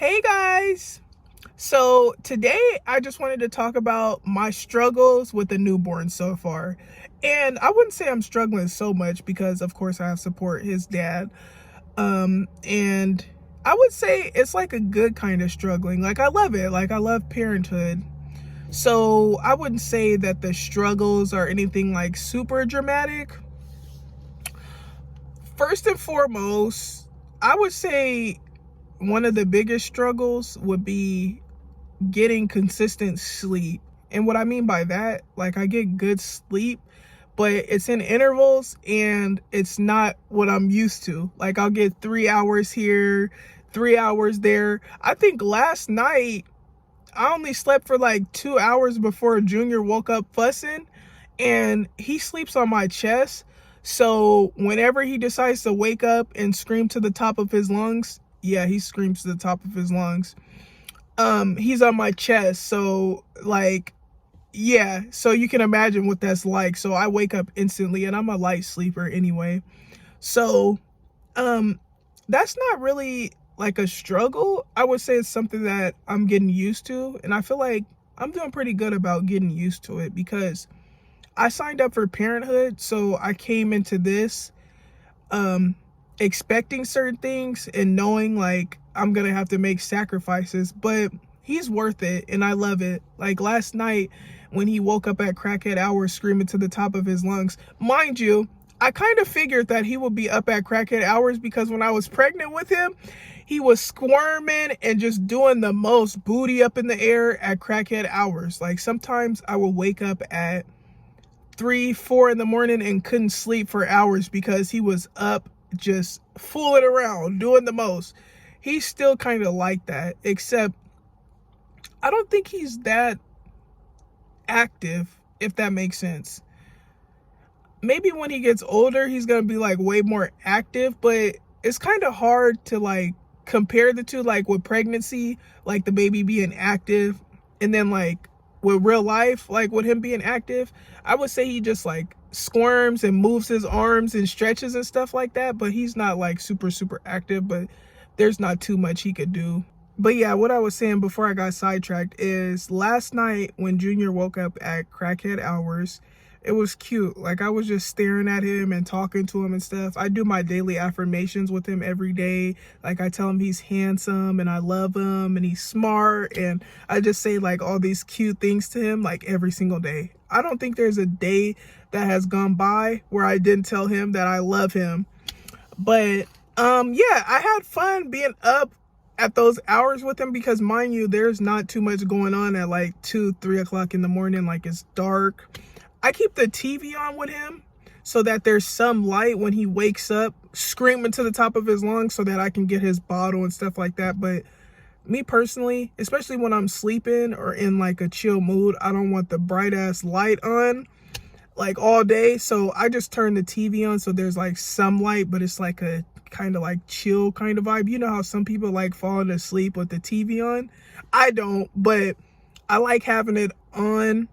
Hey guys! So today I just wanted to talk about my struggles with the newborn so far. And I wouldn't say I'm struggling so much because of course I have support his dad. And I would say it's like a good kind of struggling. Like I love it. Like I love parenthood. So I wouldn't say that the struggles are anything like super dramatic. First and foremost, I would say one of the biggest struggles would be getting consistent sleep. And what I mean by that, like I get good sleep, but it's in intervals and it's not what I'm used to. Like I'll get 3 hours here, 3 hours there. I think last night I only slept for like 2 hours before Junior woke up fussing, and he sleeps on my chest. So whenever he decides to wake up and scream to the top of his lungs, yeah, he screams to the top of his lungs. He's on my chest. So like, yeah, so you can imagine what that's like. So I wake up instantly, and I'm a light sleeper anyway. So, that's not really like a struggle. I would say it's something that I'm getting used to. And I feel like I'm doing pretty good about getting used to it because I signed up for parenthood. So I came into this, expecting certain things and knowing like I'm gonna have to make sacrifices, but he's worth it and I love it. Like last night when he woke up at crackhead hours screaming to the top of his lungs, mind you, I kind of figured that he would be up at crackhead hours because when I was pregnant with him, he was squirming and just doing the most booty up in the air at crackhead hours. Like sometimes I would wake up at 3-4 in the morning and couldn't sleep for hours because he was up just fooling around, doing the most. He's still kind of like that, except I don't think he's that active, if that makes sense. Maybe when he gets older, he's going to be like way more active, but it's kind of hard to like compare the two, like with pregnancy, like the baby being active, and then like with real life, like with him being active, I would say he just like squirms and moves his arms and stretches and stuff like that, but he's not like super active, but there's not too much he could do. But yeah, what I was saying before I got sidetracked is last night when Junior woke up at crackhead hours, it was cute. Like I was just staring at him and talking to him and stuff. I do my daily affirmations with him every day. Like I tell him he's handsome and I love him and he's smart, and I just say like all these cute things to him like every single day. I don't think there's a day that has gone by where I didn't tell him that I love him. But yeah, I had fun being up at those hours with him because mind you, there's not too much going on at like 2-3 o'clock in the morning. Like it's dark. I keep the TV on with him so that there's some light when he wakes up screaming to the top of his lungs so that I can get his bottle and stuff like that. But me personally, especially when I'm sleeping or in like a chill mood, I don't want the bright ass light on like all day. So I just turn the TV on so there's like some light, but it's like a kind of like chill kind of vibe. You know how some people like falling asleep with the TV on? I don't, but I like having it on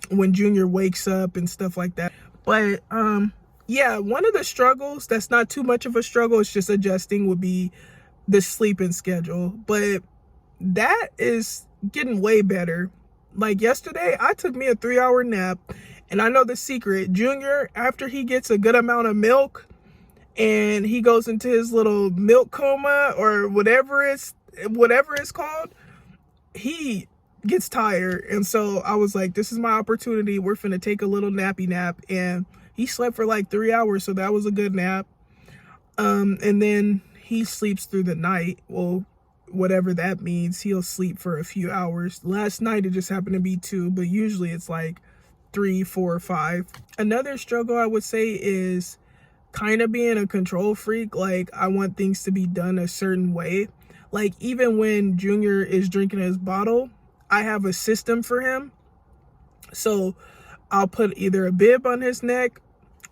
when Junior wakes up and stuff like that. But yeah, one of the struggles that's not too much of a struggle, it's just adjusting, would be the sleeping schedule. But that is getting way better. Like yesterday, I took me a 3-hour nap, and I know the secret. Junior, after he gets a good amount of milk and he goes into his little milk coma or whatever it's called, he gets tired. And so I was like, this is my opportunity. We're finna take a little nappy nap. And he slept for like 3 hours, so that was a good nap. And then he sleeps through the night. Well, whatever that means, he'll sleep for a few hours. Last night it just happened to be 2, but usually it's like 3, 4, 5. Another struggle I would say is kind of being a control freak. Like I want things to be done a certain way. Like even when Junior is drinking his bottle, I have a system for him. So I'll put either a bib on his neck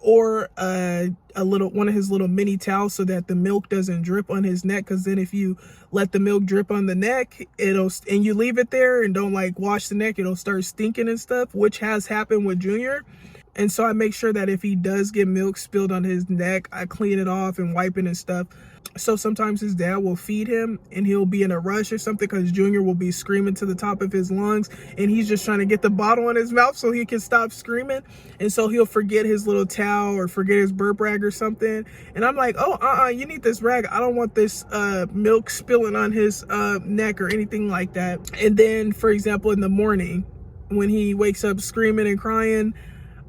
or one of his little mini towels so that the milk doesn't drip on his neck. Because then if you let the milk drip on the neck, and you leave it there and don't like wash the neck, it'll start stinking and stuff, which has happened with Junior. And so I make sure that if he does get milk spilled on his neck, I clean it off and wipe it and stuff. So sometimes his dad will feed him and he'll be in a rush or something because Junior will be screaming to the top of his lungs and he's just trying to get the bottle in his mouth so he can stop screaming. And so he'll forget his little towel or forget his burp rag or something. And I'm like, oh, you need this rag. I don't want this milk spilling on his neck or anything like that. And then, for example, in the morning when he wakes up screaming and crying,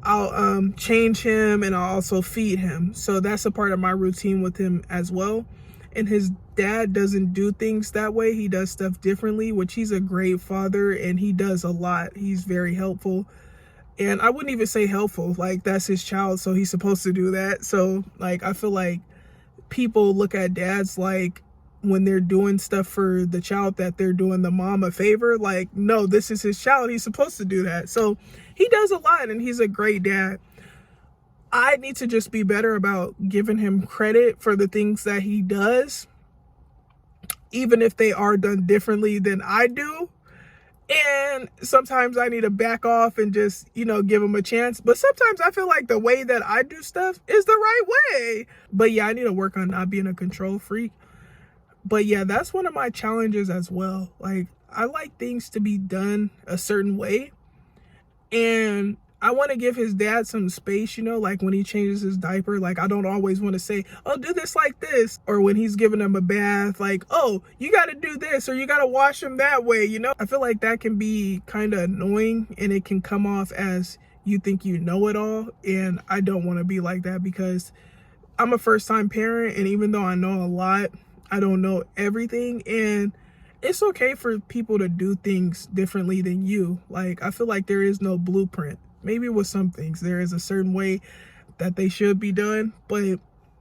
I'll change him and I'll also feed him. So that's a part of my routine with him as well. And his dad doesn't do things that way. He does stuff differently, which he's a great father and he does a lot. He's very helpful. And I wouldn't even say helpful, like that's his child, so he's supposed to do that. So like I feel like people look at dads like when they're doing stuff for the child that they're doing the mom a favor. Like, no, this is his child, he's supposed to do that. So he does a lot and he's a great dad. I need to just be better about giving him credit for the things that he does, even if they are done differently than I do. And sometimes I need to back off and just, give him a chance. But sometimes I feel like the way that I do stuff is the right way. But yeah, I need to work on not being a control freak. But yeah, that's one of my challenges as well. Like, I like things to be done a certain way. And I want to give his dad some space, like when he changes his diaper, like I don't always want to say, oh, do this like this. Or when he's giving him a bath, like, oh, you got to do this or you got to wash him that way, I feel like that can be kind of annoying and it can come off as you think you know it all. And I don't want to be like that because I'm a first-time parent. And even though I know a lot, I don't know everything. And it's okay for people to do things differently than you. Like, I feel like there is no blueprint. Maybe with some things there is a certain way that they should be done, but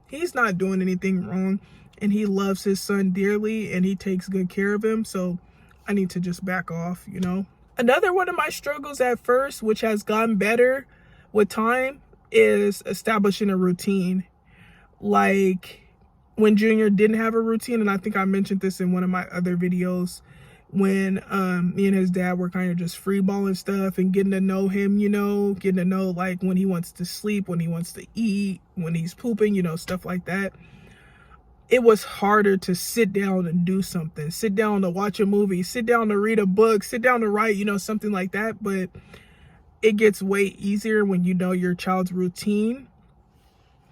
he's not doing anything wrong and he loves his son dearly and he takes good care of him. So I need to just back off, Another one of my struggles at first, which has gotten better with time, is establishing a routine. Like when Junior didn't have a routine, and I think I mentioned this in one of my other videos, when me and his dad were kind of just freeballing stuff and getting to know him, getting to know like when he wants to sleep, when he wants to eat, when he's pooping, stuff like that. It was harder to sit down and do something, sit down to watch a movie, sit down to read a book, sit down to write, something like that. But it gets way easier when you know your child's routine.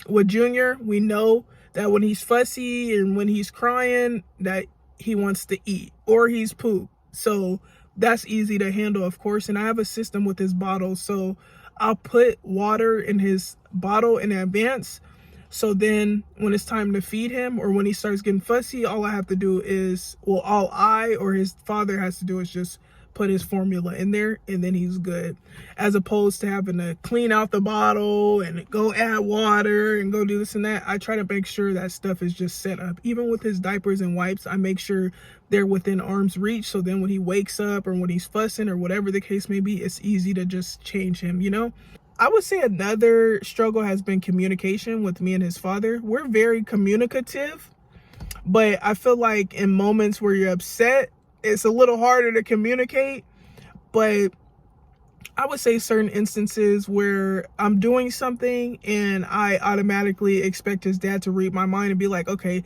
With Junior, we know that when he's fussy and when he's crying, that he wants to eat or he's poop. So that's easy to handle, of course. And I have a system with his bottle. So I'll put water in his bottle in advance. So then when it's time to feed him or when he starts getting fussy, all I have to do is, all I or his father has to do is just put his formula in there and then he's good, as opposed to having to clean out the bottle and go add water and go do this and that. I try to make sure that stuff is just set up. Even with his diapers and wipes, I make sure they're within arm's reach, so then when he wakes up or when he's fussing or whatever the case may be, it's easy to just change him. I would say another struggle has been communication with me and his father. We're very communicative, but I feel like in moments where you're upset, it's a little harder to communicate. But I would say certain instances where I'm doing something and I automatically expect his dad to read my mind and be like, okay,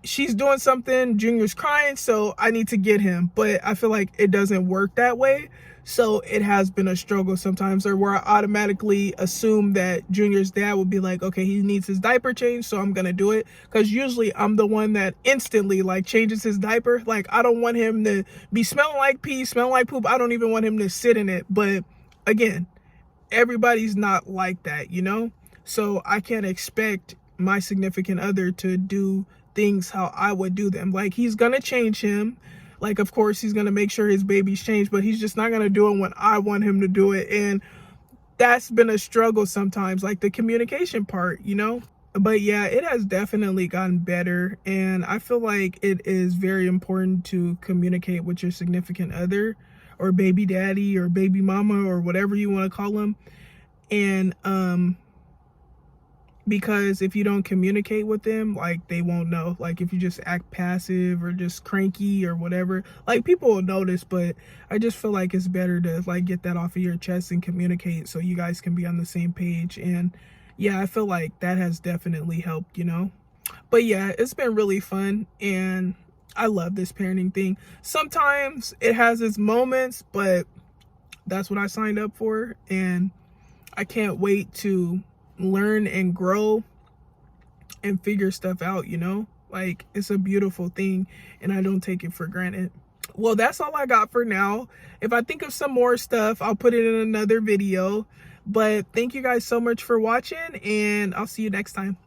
she's doing something, Junior's crying, so I need to get him. But I feel like it doesn't work that way. So it has been a struggle sometimes, or where I automatically assume that Junior's dad will be like, okay, he needs his diaper changed, so I'm gonna do it. Because usually I'm the one that instantly like changes his diaper. Like, I don't want him to be smelling like pee, smelling like poop. I don't even want him to sit in it. But again, everybody's not like that, So I can't expect my significant other to do things how I would do them. Like, he's gonna change him. Like, of course, he's going to make sure his baby's changed, but he's just not going to do it when I want him to do it. And that's been a struggle sometimes, like the communication part, But yeah, it has definitely gotten better. And I feel like it is very important to communicate with your significant other or baby daddy or baby mama or whatever you want to call them. And because if you don't communicate with them, like, they won't know. Like, if you just act passive or just cranky or whatever, like, people will notice. But I just feel like it's better to, like, get that off of your chest and communicate so you guys can be on the same page. And yeah, I feel like that has definitely helped, you know. But yeah, it's been really fun, and I love this parenting thing. Sometimes it has its moments, but that's what I signed up for, and I can't wait to learn and grow and figure stuff out, you know? Like, it's a beautiful thing, and I don't take it for granted. Well, that's all I got for now. If I think of some more stuff, I'll put it in another video. But thank you guys so much for watching, and I'll see you next time.